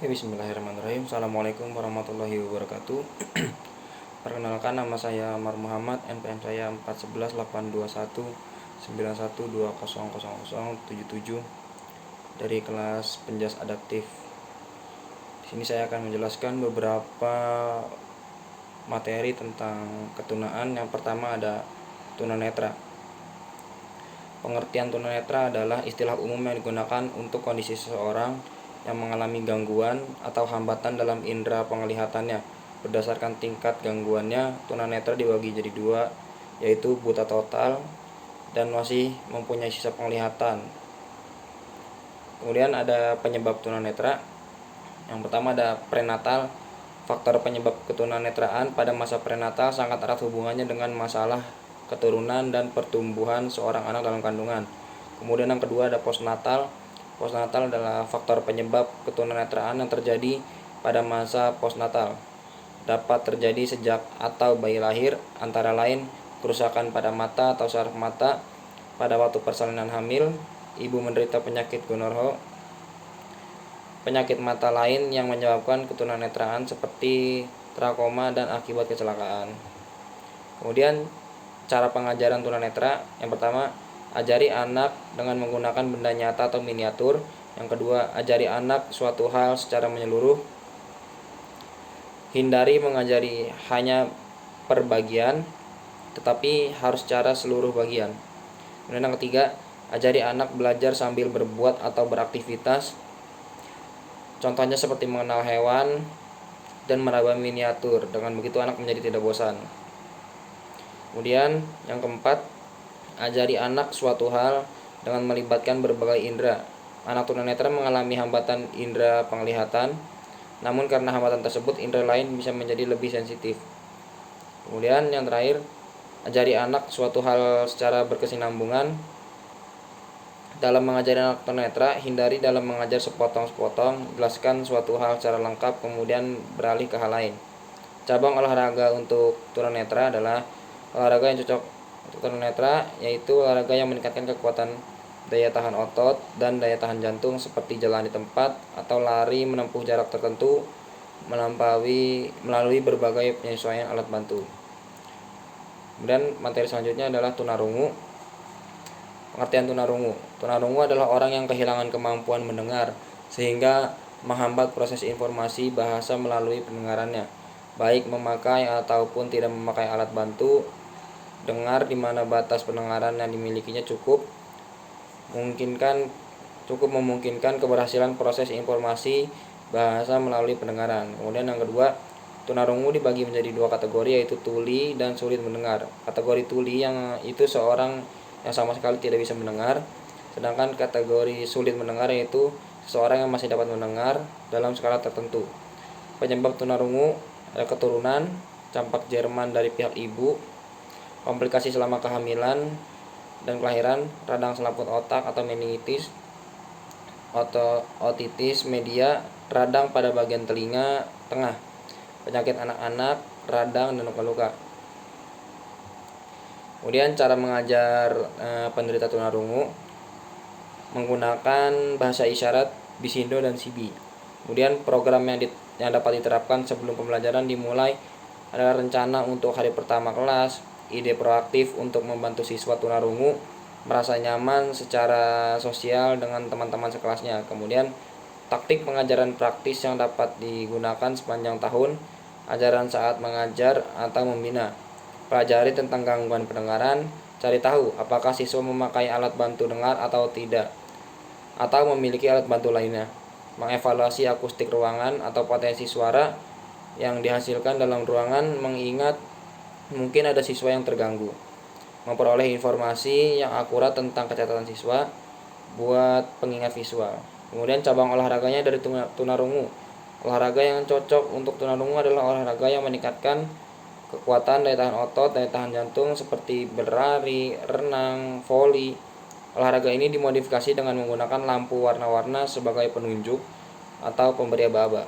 Oke, bismillahirrahmanirrahim. Assalamualaikum warahmatullahi wabarakatuh. Perkenalkan, nama saya Amar Muhammad, NPM saya 411821912000077 dari kelas Penjas Adaptif. Di sini saya akan menjelaskan beberapa materi tentang ketunaan. Yang pertama ada tunanetra. Pengertian tunanetra adalah istilah umum yang digunakan untuk kondisi seseorang yang mengalami gangguan atau hambatan dalam indera penglihatannya. Berdasarkan tingkat gangguannya, tunanetra dibagi jadi dua, yaitu buta total dan masih mempunyai sisa penglihatan. Kemudian ada penyebab tunanetra. Yang pertama ada prenatal. Faktor penyebab ketunanetraan pada masa prenatal sangat erat hubungannya dengan masalah keturunan dan pertumbuhan seorang anak dalam kandungan. Kemudian yang kedua ada postnatal. Postnatal adalah faktor penyebab ketunanetraan yang terjadi pada masa postnatal. Dapat terjadi sejak atau bayi lahir, antara lain kerusakan pada mata atau saraf mata pada waktu persalinan hamil, ibu menderita penyakit Gonorrhea, penyakit mata lain yang menyebabkan ketunanetraan seperti trakoma dan akibat kecelakaan. Kemudian cara pengajaran tunanetra, yang pertama, ajari anak dengan menggunakan benda nyata atau miniatur. Yang kedua, ajari anak suatu hal secara menyeluruh. Hindari mengajari hanya per bagian, tetapi harus secara seluruh bagian. Kemudian yang ketiga, ajari anak belajar sambil berbuat atau beraktivitas. Contohnya seperti mengenal hewan dan meraba miniatur. Dengan begitu anak menjadi tidak bosan. Kemudian yang keempat, ajari anak suatu hal dengan melibatkan berbagai indera. Anak tunanetra mengalami hambatan indera penglihatan, namun karena hambatan tersebut indera lain bisa menjadi lebih sensitif. Kemudian yang terakhir, ajari anak suatu hal secara berkesinambungan. Dalam mengajari anak tunanetra, hindari dalam mengajar sepotong-sepotong, jelaskan suatu hal secara lengkap kemudian beralih ke hal lain. Cabang olahraga untuk tunanetra adalah olahraga yang cocok untuk tunanetra, yaitu olahraga yang meningkatkan kekuatan daya tahan otot dan daya tahan jantung seperti jalan di tempat atau lari menempuh jarak tertentu melalui berbagai penyesuaian alat bantu. Kemudian materi selanjutnya adalah tunarungu. Pengertian tunarungu. Tunarungu adalah orang yang kehilangan kemampuan mendengar sehingga menghambat proses informasi bahasa melalui pendengarannya, baik memakai ataupun tidak memakai alat bantu. Dengar di mana batas pendengaran yang dimilikinya cukup memungkinkan keberhasilan proses informasi bahasa melalui pendengaran. Kemudian yang kedua, tunarungu dibagi menjadi dua kategori, yaitu tuli dan sulit mendengar. Kategori tuli yang itu seorang yang sama sekali tidak bisa mendengar, sedangkan kategori sulit mendengar yaitu seseorang yang masih dapat mendengar dalam skala tertentu. Penyebab tunarungu ada keturunan, campak Jerman dari pihak ibu, komplikasi selama kehamilan dan kelahiran, radang selaput otak atau meningitis, otitis media, radang pada bagian telinga tengah, penyakit anak-anak, radang dan luka-luka. Kemudian cara mengajar penderita tunarungu menggunakan bahasa isyarat, Bisindo dan Sibi. Kemudian program yang dapat diterapkan sebelum pembelajaran dimulai adalah rencana untuk hari pertama kelas, ide proaktif untuk membantu siswa tunarungu merasa nyaman secara sosial dengan teman-teman sekelasnya. Kemudian taktik pengajaran praktis yang dapat digunakan sepanjang tahun, ajaran saat mengajar atau membina. Pelajari tentang gangguan pendengaran, cari tahu apakah siswa memakai alat bantu dengar atau tidak, atau memiliki alat bantu lainnya. Mengevaluasi akustik ruangan atau potensi suara yang dihasilkan dalam ruangan, mengingat mungkin ada siswa yang terganggu. Memperoleh informasi yang akurat tentang kecacatan siswa buat pengingat visual. Kemudian cabang olahraganya dari tunarungu. Olahraga yang cocok untuk tunarungu adalah olahraga yang meningkatkan kekuatan daya tahan otot, daya tahan jantung seperti berlari, renang, voli. Olahraga ini dimodifikasi dengan menggunakan lampu warna-warna sebagai penunjuk atau pemberi aba-aba.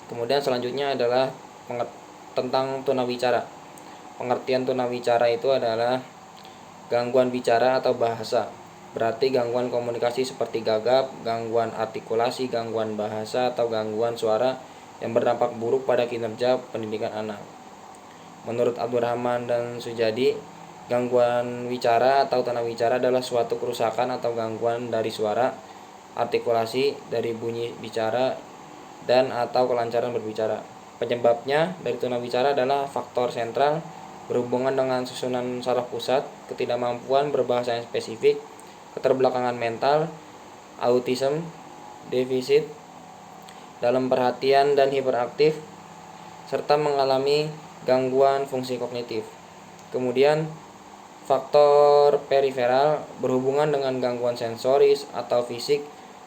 Kemudian selanjutnya adalah tentang tunawicara. Pengertian tunawicara itu adalah gangguan bicara atau bahasa. berarti gangguan komunikasi seperti gagap, gangguan artikulasi, gangguan bahasa, atau gangguan suara yang berdampak buruk pada kinerja pendidikan anak. Menurut Abdurrahman dan Sujadi, gangguan wicara atau tunawicara adalah suatu kerusakan atau gangguan dari suara, artikulasi, dari bunyi bicara, dan atau kelancaran berbicara. Penyebabnya dari tunawicara adalah faktor sentral berhubungan dengan susunan saraf pusat, ketidakmampuan berbahasa yang spesifik, keterbelakangan mental, autism, defisit dalam perhatian dan hiperaktif, serta mengalami gangguan fungsi kognitif. Kemudian faktor periferal berhubungan dengan gangguan sensoris atau fisik,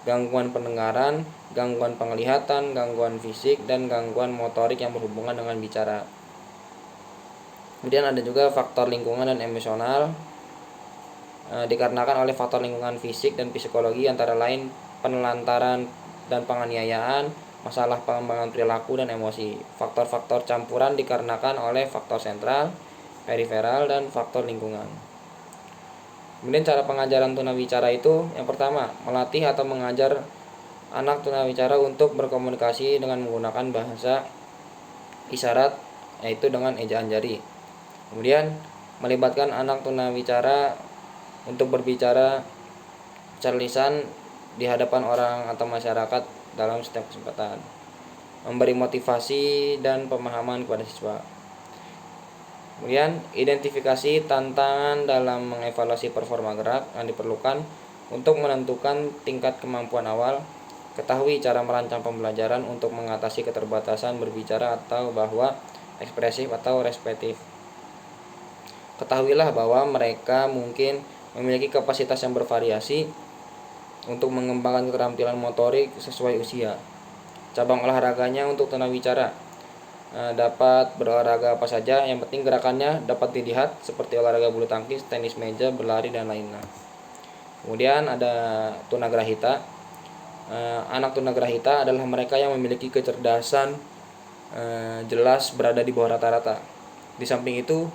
gangguan pendengaran, gangguan penglihatan, gangguan fisik, dan gangguan motorik yang berhubungan dengan bicara. Kemudian ada juga faktor lingkungan dan emosional, dikarenakan oleh faktor lingkungan fisik dan psikologi antara lain penelantaran dan penganiayaan, masalah pengembangan perilaku dan emosi. Faktor-faktor campuran dikarenakan oleh faktor sentral, periferal, dan faktor lingkungan. Kemudian cara pengajaran tunawicara itu, yang pertama, melatih atau mengajar anak tunawicara untuk berkomunikasi dengan menggunakan bahasa isyarat, yaitu dengan ejaan jari. Kemudian melibatkan anak tunawicara untuk berbicara secara lisan di hadapan orang atau masyarakat dalam setiap kesempatan. Memberi motivasi dan pemahaman kepada siswa. Kemudian identifikasi tantangan dalam mengevaluasi performa gerak yang diperlukan untuk menentukan tingkat kemampuan awal. Ketahui cara merancang pembelajaran untuk mengatasi keterbatasan berbicara atau bahwa ekspresif atau responsif. Ketahuilah bahwa mereka mungkin memiliki kapasitas yang bervariasi untuk mengembangkan keterampilan motorik sesuai usia. Cabang olahraganya untuk tunawicara dapat berolahraga apa saja, yang penting gerakannya dapat dilihat seperti olahraga bulu tangkis, tenis meja, berlari, dan lainnya. Kemudian ada tunagrahita. Anak tunagrahita adalah mereka yang memiliki kecerdasan jelas berada di bawah rata-rata. Di samping itu,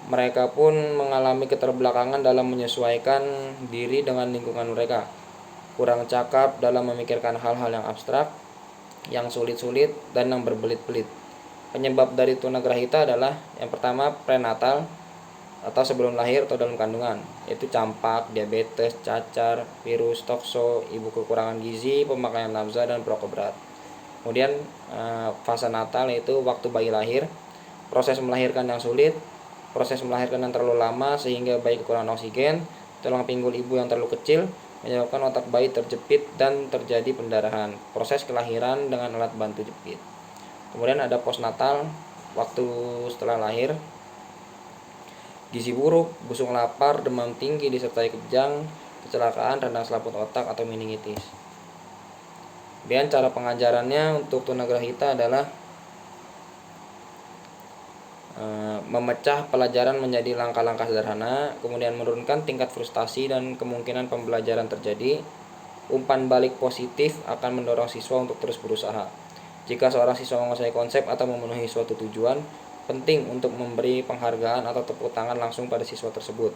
mereka pun mengalami keterbelakangan dalam menyesuaikan diri dengan lingkungan mereka, kurang cakap dalam memikirkan hal-hal yang abstrak, yang sulit-sulit, dan yang berbelit-belit. Penyebab dari tunagrahita adalah yang pertama prenatal atau sebelum lahir atau dalam kandungan, yaitu campak, diabetes, cacar, virus, tokso, ibu kekurangan gizi, pemakaian nafsa, dan perokok berat. Kemudian fase natal yaitu waktu bayi lahir, proses melahirkan yang sulit, proses melahirkan yang terlalu lama sehingga bayi kekurangan oksigen, tulang pinggul ibu yang terlalu kecil menyebabkan otak bayi terjepit dan terjadi pendarahan, proses kelahiran dengan alat bantu jepit. Kemudian ada postnatal, waktu setelah lahir, gizi buruk, busung lapar, demam tinggi disertai kejang, kecelakaan, radang selaput otak atau meningitis. Kemudian cara pengajarannya untuk tunagrahita adalah memecah pelajaran menjadi langkah-langkah sederhana, kemudian menurunkan tingkat frustasi dan kemungkinan pembelajaran terjadi. Umpan balik positif akan mendorong siswa untuk terus berusaha. Jika seorang siswa menguasai konsep atau memenuhi suatu tujuan, penting untuk memberi penghargaan atau tepuk tangan langsung pada siswa tersebut.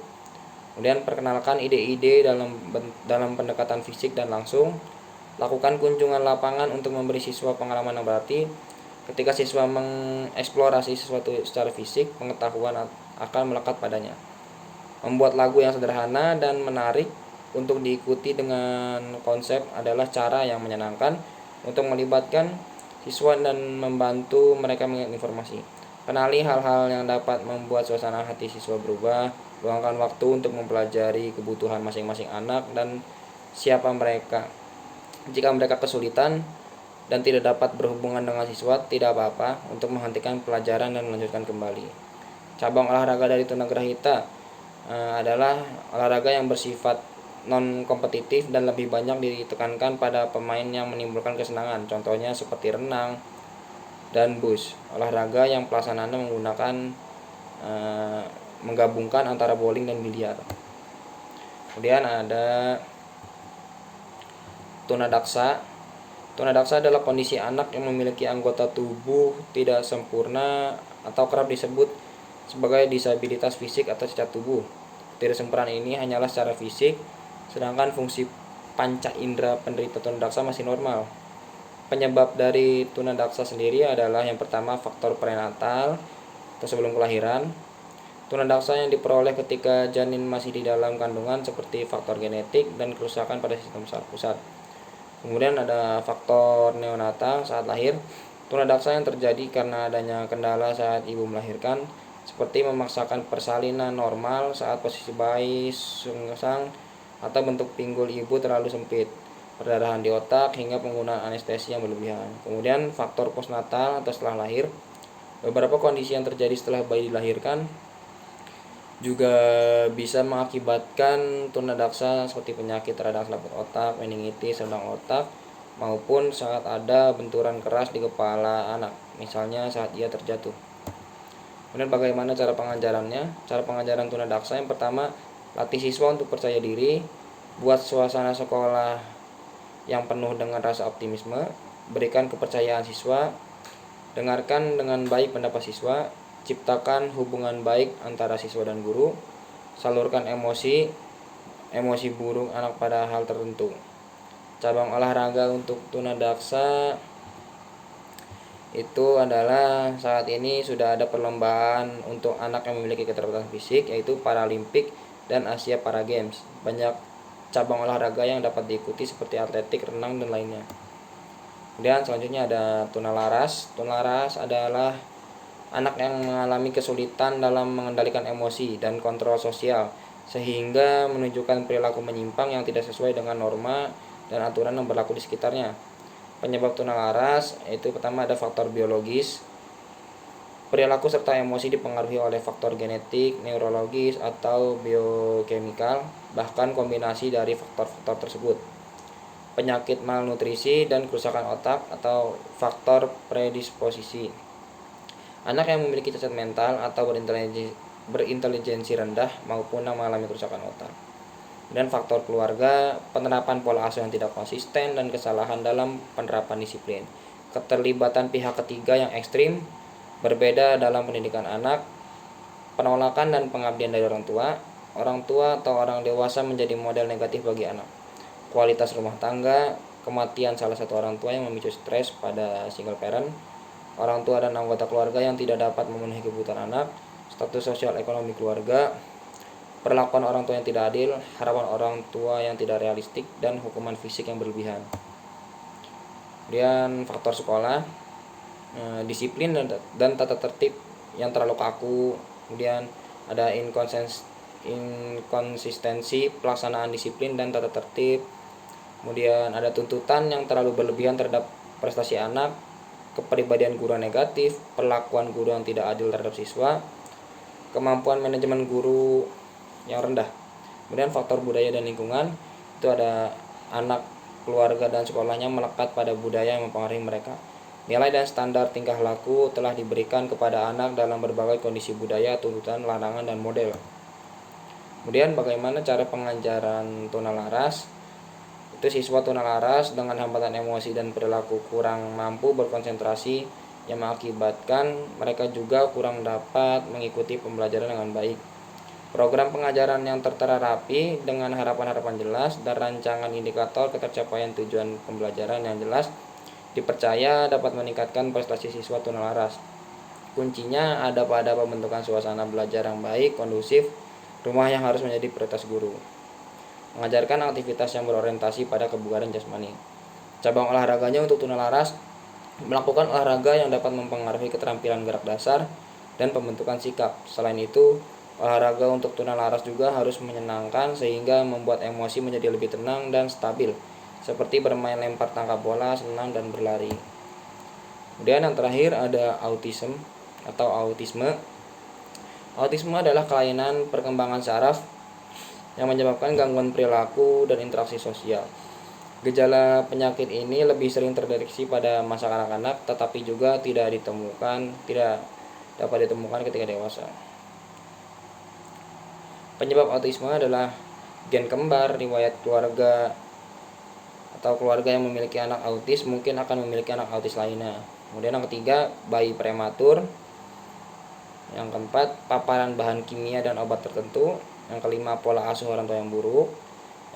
Kemudian perkenalkan ide-ide dalam pendekatan fisik dan langsung. Lakukan kunjungan lapangan untuk memberi siswa pengalaman yang berarti. Ketika siswa mengeksplorasi sesuatu secara fisik, pengetahuan akan melekat padanya. Membuat lagu yang sederhana dan menarik untuk diikuti dengan konsep adalah cara yang menyenangkan untuk melibatkan siswa dan membantu mereka mengingat informasi. Kenali hal-hal yang dapat membuat suasana hati siswa berubah. Luangkan waktu untuk mempelajari kebutuhan masing-masing anak dan siapa mereka. Jika mereka kesulitan dan tidak dapat berhubungan dengan siswa, tidak apa-apa untuk menghentikan pelajaran dan melanjutkan kembali. Cabang olahraga dari tunagrahita adalah olahraga yang bersifat non-kompetitif dan lebih banyak ditekankan pada pemain yang menimbulkan kesenangan. Contohnya seperti renang dan bus. Olahraga yang pelaksanaannya menggunakan menggabungkan antara bowling dan biliar. Kemudian ada tunadaksa. Tunadaksa adalah kondisi anak yang memiliki anggota tubuh tidak sempurna atau kerap disebut sebagai disabilitas fisik atau cacat tubuh. Ketidaksempurnaan ini hanyalah secara fisik sedangkan fungsi panca indera penderita tunadaksa masih normal. Penyebab dari tunadaksa sendiri adalah yang pertama faktor prenatal atau sebelum kelahiran. Tunadaksa yang diperoleh ketika janin masih di dalam kandungan seperti faktor genetik dan kerusakan pada sistem saraf pusat. Kemudian ada faktor neonatal saat lahir. Tunadaksa yang terjadi karena adanya kendala saat ibu melahirkan, seperti memaksakan persalinan normal saat posisi bayi sungsang atau bentuk pinggul ibu terlalu sempit, perdarahan di otak, hingga penggunaan anestesi yang berlebihan. Kemudian faktor postnatal atau setelah lahir. Beberapa kondisi yang terjadi setelah bayi dilahirkan juga bisa mengakibatkan tunadaksa seperti penyakit radang selaput otak, meningitis, radang otak, maupun saat ada benturan keras di kepala anak, misalnya saat ia terjatuh. Kemudian bagaimana cara pengajarannya? Cara pengajaran tunadaksa yang pertama, latih siswa untuk percaya diri, buat suasana sekolah yang penuh dengan rasa optimisme, berikan kepercayaan siswa, dengarkan dengan baik pendapat siswa, ciptakan hubungan baik antara siswa dan guru, salurkan emosi buruk anak pada hal tertentu. Cabang olahraga untuk tunadaksa itu adalah saat ini sudah ada perlombaan untuk anak yang memiliki keterbatasan fisik, yaitu Paralimpik dan Asia Para Games. Banyak cabang olahraga yang dapat diikuti seperti atletik, renang, dan lainnya. Kemudian selanjutnya ada tunalaras. Tunalaras adalah anak yang mengalami kesulitan dalam mengendalikan emosi dan kontrol sosial, sehingga menunjukkan perilaku menyimpang yang tidak sesuai dengan norma dan aturan yang berlaku di sekitarnya. Penyebab tunalaras itu pertama ada faktor biologis. Perilaku serta emosi dipengaruhi oleh faktor genetik, neurologis, atau biokemikal, bahkan kombinasi dari faktor-faktor tersebut. Penyakit malnutrisi dan kerusakan otak atau faktor predisposisi. Anak yang memiliki cacat mental atau berintelijensi rendah maupun yang mengalami kerusakan otak. Dan faktor keluarga, penerapan pola asuh yang tidak konsisten dan kesalahan dalam penerapan disiplin. Keterlibatan pihak ketiga yang ekstrim, berbeda dalam pendidikan anak, penolakan dan pengabdian dari orang tua atau orang dewasa menjadi model negatif bagi anak. Kualitas rumah tangga, kematian salah satu orang tua yang memicu stres pada single parent, orang tua dan anggota keluarga yang tidak dapat memenuhi kebutuhan anak, status sosial ekonomi keluarga, perlakuan orang tua yang tidak adil, harapan orang tua yang tidak realistik, dan hukuman fisik yang berlebihan. Kemudian faktor sekolah, disiplin dan tata tertib yang terlalu kaku. Kemudian ada inkonsistensi pelaksanaan disiplin dan tata tertib. Kemudian ada tuntutan yang terlalu berlebihan terhadap prestasi anak, kepribadian guru negatif, perlakuan guru yang tidak adil terhadap siswa, kemampuan manajemen guru yang rendah. Kemudian faktor budaya dan lingkungan, itu ada anak, keluarga, dan sekolahnya melekat pada budaya yang mempengaruhi mereka. Nilai dan standar tingkah laku telah diberikan kepada anak dalam berbagai kondisi budaya, tuntutan, larangan, dan model. Kemudian bagaimana cara pengajaran tunalaras? Itu siswa tunalaras dengan hambatan emosi dan perilaku kurang mampu berkonsentrasi yang mengakibatkan mereka juga kurang dapat mengikuti pembelajaran dengan baik. Program pengajaran yang tertera rapi dengan harapan-harapan jelas dan rancangan indikator ketercapaian tujuan pembelajaran yang jelas dipercaya dapat meningkatkan prestasi siswa tunalaras. Kuncinya ada pada pembentukan suasana belajar yang baik, kondusif, rumah yang harus menjadi prioritas guru. Mengajarkan aktivitas yang berorientasi pada kebugaran jasmani. Cabang olahraganya untuk tunalaras, melakukan olahraga yang dapat mempengaruhi keterampilan gerak dasar dan pembentukan sikap. Selain itu, olahraga untuk tunalaras juga harus menyenangkan sehingga membuat emosi menjadi lebih tenang dan stabil, seperti bermain lempar tangkap bola, senam, dan berlari. Kemudian yang terakhir ada autisme. Autisme adalah kelainan perkembangan saraf yang menyebabkan gangguan perilaku dan interaksi sosial. Gejala penyakit ini lebih sering terdeteksi pada masa kanak-kanak, tetapi juga tidak dapat ditemukan ketika dewasa. Penyebab autisme adalah gen kembar, riwayat keluarga, atau keluarga yang memiliki anak autis mungkin akan memiliki anak autis lainnya. Kemudian yang ketiga, bayi prematur. Yang keempat, paparan bahan kimia dan obat tertentu. Yang kelima, pola asuh orang tua yang buruk.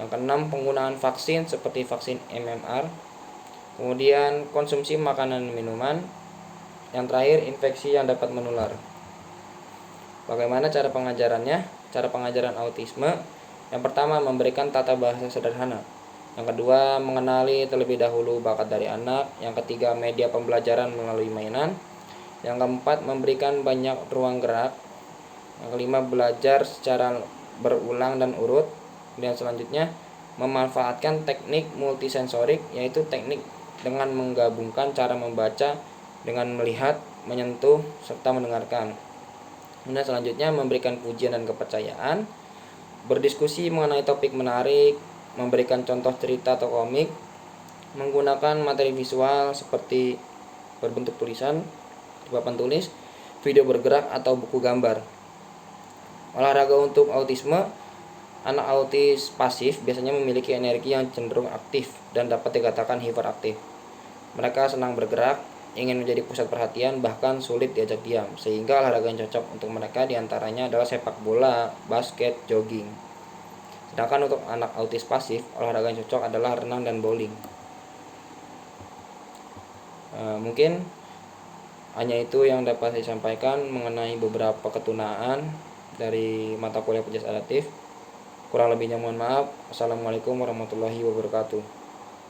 Yang keenam, penggunaan vaksin seperti vaksin MMR. Kemudian konsumsi makanan dan minuman. Yang terakhir, infeksi yang dapat menular. Bagaimana cara pengajarannya? Cara pengajaran autisme, yang pertama, memberikan tata bahasa sederhana. Yang kedua, mengenali terlebih dahulu bakat dari anak. Yang ketiga, media pembelajaran melalui mainan. Yang keempat, memberikan banyak ruang gerak. Yang kelima, belajar secara berulang dan urut. Dan selanjutnya, memanfaatkan teknik multisensorik, yaitu teknik dengan menggabungkan cara membaca dengan melihat, menyentuh, serta mendengarkan. Kemudian selanjutnya, memberikan pujian dan kepercayaan, berdiskusi mengenai topik menarik, memberikan contoh cerita atau komik, menggunakan materi visual seperti berbentuk tulisan, papan tulis, video bergerak, atau buku gambar. Olahraga untuk autisme. Anak autis pasif biasanya memiliki energi yang cenderung aktif dan dapat dikatakan hiperaktif. Mereka senang bergerak, ingin menjadi pusat perhatian, bahkan sulit diajak diam, sehingga olahraga yang cocok untuk mereka diantaranya adalah sepak bola, basket, jogging. Sedangkan untuk anak autis pasif, olahraga yang cocok adalah renang dan bowling. Mungkin hanya itu yang dapat saya sampaikan mengenai beberapa ketunaan dari mata kuliah penjelasan adaptif. Kurang lebihnya mohon maaf. Assalamualaikum warahmatullahi wabarakatuh.